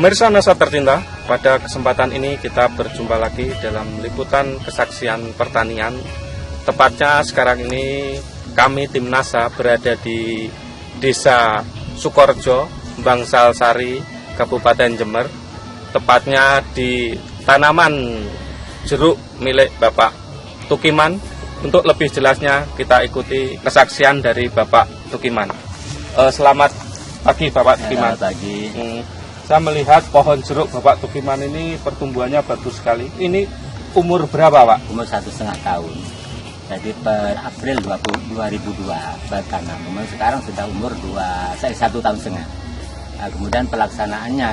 Pemirsa Nasa tercinta, pada kesempatan ini kita berjumpa lagi dalam liputan kesaksian pertanian. Tepatnya sekarang ini kami tim NASA berada di Desa Sukorejo, Bangsal Sari, Kabupaten Jember. Tepatnya di tanaman jeruk milik Bapak Tukiman. Untuk lebih jelasnya kita ikuti kesaksian dari Bapak Tukiman. Selamat pagi Bapak Tukiman. Selamat pagi. Saya melihat pohon jeruk Bapak Tukiman ini pertumbuhannya bagus sekali. Ini umur berapa Pak? Umur 1,5 tahun. Jadi per April 2002 bertanam. Kemudian sekarang sudah umur 1,5 tahun. Nah, kemudian pelaksanaannya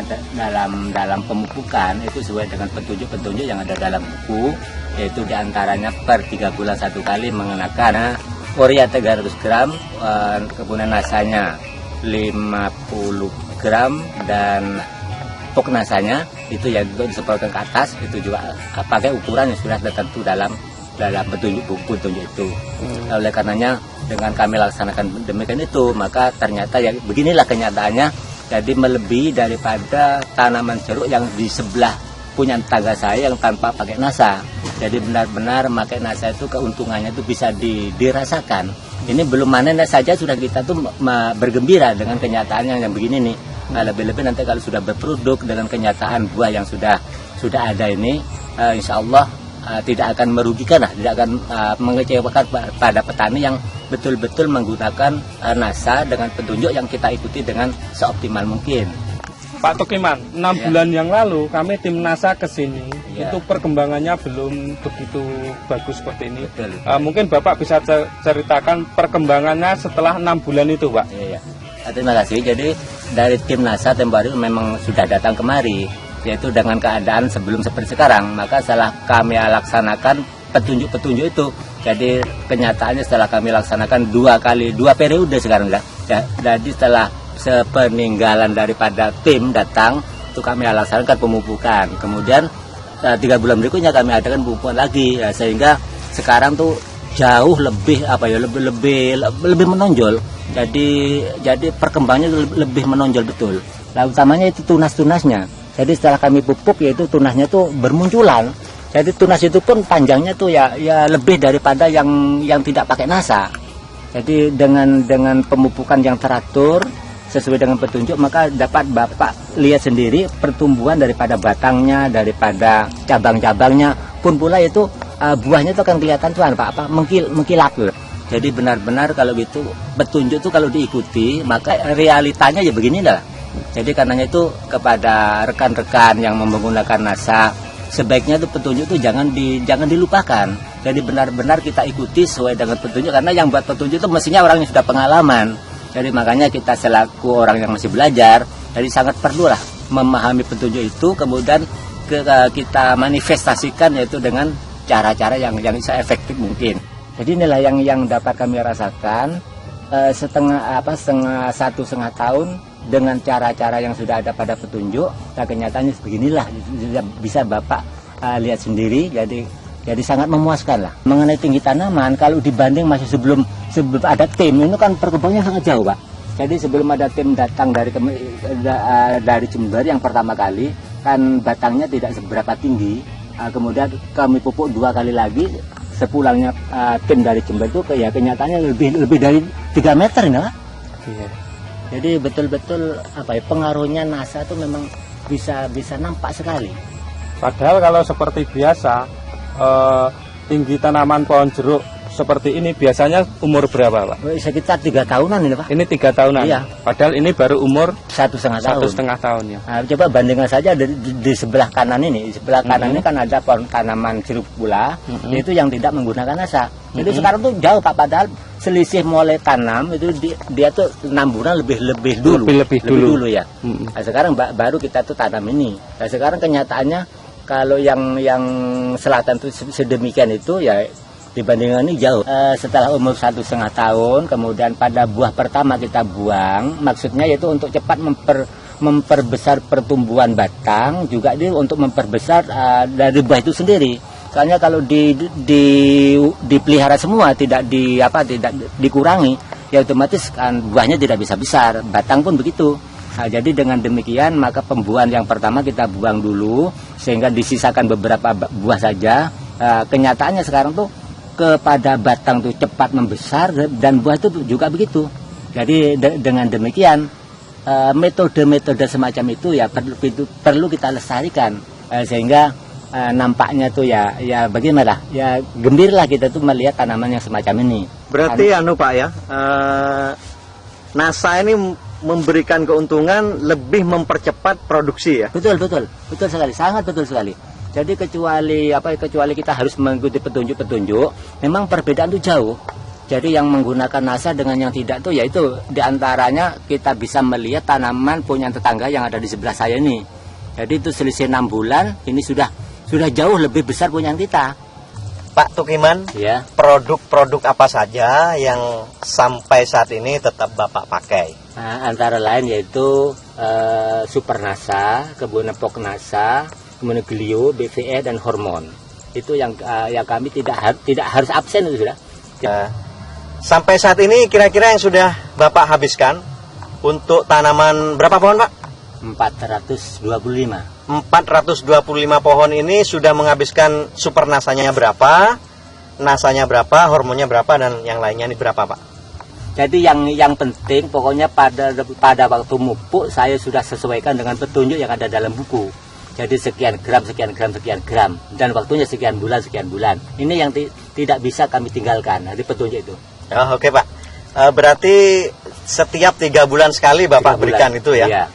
dalam pemupukan itu sesuai dengan petunjuk-petunjuk yang ada dalam buku, yaitu diantaranya per 3 bulan 1 kali mengenakan urea 300 gram, kemudian nasanya 50 gram dan pupuk nasanya itu yang disemprotkan ke atas itu juga pakai ukuran yang sudah tertentu dalam petunjuk itu. Oleh karenanya dengan kami laksanakan demikian itu, maka ternyata ya beginilah kenyataannya. Jadi melebihi daripada tanaman jeruk yang di sebelah punya tetangga saya yang tanpa pakai NASA. Jadi benar-benar pakai NASA itu keuntungannya itu bisa dirasakan. Ini belum panen saja sudah kita tuh bergembira dengan kenyataannya yang begini nih. Nah, lebih-lebih nanti kalau sudah berproduk dengan kenyataan buah yang sudah ada ini, insya Allah tidak akan merugikan lah, tidak akan mengecewakan pada petani yang betul-betul menggunakan NASA dengan petunjuk yang kita ikuti dengan seoptimal mungkin. Pak Tukiman, 6 bulan yang lalu kami tim NASA ke sini, itu perkembangannya belum begitu bagus seperti ini. Betul. Mungkin Bapak bisa ceritakan perkembangannya setelah 6 bulan itu Pak. Iya. Terima kasih. Jadi dari tim NASA Tembaru memang sudah datang kemari, yaitu dengan keadaan sebelum seperti sekarang. Maka setelah kami laksanakan petunjuk-petunjuk itu, jadi kenyataannya setelah kami laksanakan 2 periode sekarang ya. Jadi setelah sepeninggalan daripada tim datang, itu kami laksanakan pemupukan. Kemudian 3 bulan berikutnya kami adakan pemupukan lagi, ya, sehingga sekarang tuh jauh lebih lebih menonjol. Jadi perkembangannya lebih menonjol betul. Nah, utamanya itu tunas-tunasnya. Jadi setelah kami pupuk yaitu tunasnya itu bermunculan. Jadi tunas itu pun panjangnya tuh ya lebih daripada yang tidak pakai NASA. Jadi dengan pemupukan yang teratur sesuai dengan petunjuk, maka dapat Bapak lihat sendiri pertumbuhan daripada batangnya, daripada cabang-cabangnya pun pula itu buahnya itu akan kelihatan tuh Pak mengkilap. Jadi benar-benar kalau gitu petunjuk itu kalau diikuti maka realitanya ya beginilah. Jadi karenanya itu kepada rekan-rekan yang menggunakan NASA, sebaiknya itu petunjuk itu jangan dilupakan. Jadi benar-benar kita ikuti sesuai dengan petunjuk, karena yang buat petunjuk itu mestinya orang yang sudah pengalaman. Jadi makanya kita selaku orang yang masih belajar, jadi sangat perlulah memahami petunjuk itu, kemudian kita manifestasikan yaitu dengan cara-cara yang se-efektif mungkin. Jadi inilah yang dapat kami rasakan setengah 1,5 tahun dengan cara-cara yang sudah ada pada petunjuk. Nah, kenyataannya beginilah, bisa Bapak lihat sendiri. Jadi sangat memuaskan lah. Mengenai tinggi tanaman, kalau dibanding masih sebelum ada tim, itu kan perkembangannya sangat jauh Pak. Jadi sebelum ada tim datang dari Jember yang pertama kali, kan batangnya tidak seberapa tinggi. Kemudian kami pupuk 2 kali lagi. Sepulangnya tim dari Jember itu kenyataannya lebih dari 3 meter ini Pak. Iya. Jadi betul-betul pengaruhnya NASA itu memang bisa nampak sekali. Padahal kalau seperti biasa tinggi tanaman pohon jeruk seperti ini biasanya umur berapa Pak? Sekitar 3 tahunan ini Pak. Ini 3 tahunan. Iya. Padahal ini baru umur 1,5 tahun. 1,5 tahun ya. Nah, coba bandingkan saja di sebelah kanan ini. Di sebelah kanan ini kan ada pohon tanaman jeruk pula, itu yang tidak menggunakan NASA. Jadi sekarang tuh jauh Pak, padahal selisih mulai tanam itu dia tuh 6 bulan lebih dulu ya. Nah, sekarang baru kita tuh tanam ini. Nah, sekarang kenyataannya kalau yang selatan tuh sedemikian itu ya dibandingkan ini jauh. Setelah umur 1,5 tahun, kemudian pada buah pertama kita buang, maksudnya yaitu untuk cepat memperbesar pertumbuhan batang, juga dia untuk memperbesar dari buah itu sendiri. Soalnya kalau dipelihara semua, tidak dikurangi, ya otomatis kan buahnya tidak bisa besar, batang pun begitu. Nah, jadi dengan demikian maka pembuahan yang pertama kita buang dulu sehingga disisakan beberapa buah saja. Kenyataannya sekarang tuh kepada batang tuh cepat membesar dan buah itu juga begitu. Jadi dengan demikian metode-metode semacam itu ya perlu kita lestarikan sehingga nampaknya tuh ya bagaimana ya gembiralah kita tuh melihat tanaman yang semacam ini. Berarti Pak ya, NASA ini memberikan keuntungan lebih mempercepat produksi ya. Betul sekali, sangat betul sekali. Jadi kecuali kita harus mengikuti petunjuk-petunjuk, memang perbedaan itu jauh. Jadi yang menggunakan NASA dengan yang tidak tuh yaitu diantaranya kita bisa melihat tanaman punya tetangga yang ada di sebelah saya ini. Jadi itu selisih 6 bulan ini sudah jauh lebih besar punya kita. Pak Tukiman, ya. Produk-produk apa saja yang sampai saat ini tetap Bapak pakai? Nah, antara lain yaitu Super NASA, kemudian Pok NASA, kemudian Glio, BVE dan hormon. Itu yang kami tidak harus absen itu sudah. Sampai saat ini kira-kira yang sudah Bapak habiskan untuk tanaman berapa pohon, Pak? 425. 425 pohon ini sudah menghabiskan Super nasanya berapa, nasanya berapa, hormonnya berapa, dan yang lainnya ini berapa, Pak? Jadi yang penting pokoknya pada waktu mupuk saya sudah sesuaikan dengan petunjuk yang ada dalam buku. Jadi sekian gram dan waktunya sekian bulan. Ini yang tidak bisa kami tinggalkan dari petunjuk itu. Oh, oke, Pak. Berarti setiap 3 bulan sekali Bapak berikan itu ya? Iya.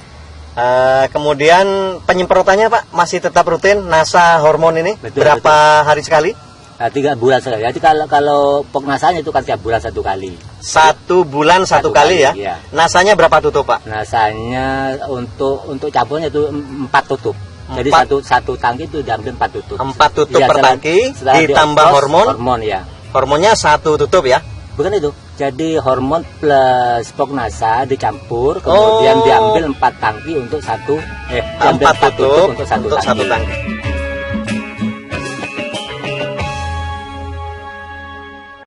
Kemudian penyemprotannya Pak masih tetap rutin NASA hormon ini? Berapa hari sekali? 3 bulan sekali. Jadi kalau Pok nasanya itu kan tiap bulan 1 kali. 1 bulan 1 kali ya? Iya. Nasanya berapa tutup Pak? Nasanya untuk campurnya itu 4 tutup. Jadi satu tangki itu diambil 4 tutup. 4 tutup ya, per tangki ditambah hormon. Hormon ya. Hormonnya 1 tutup ya? Bukan itu. Jadi hormon plus Pok NASA dicampur, kemudian diambil 4 tangki untuk 4 tutup untuk 1 tangki.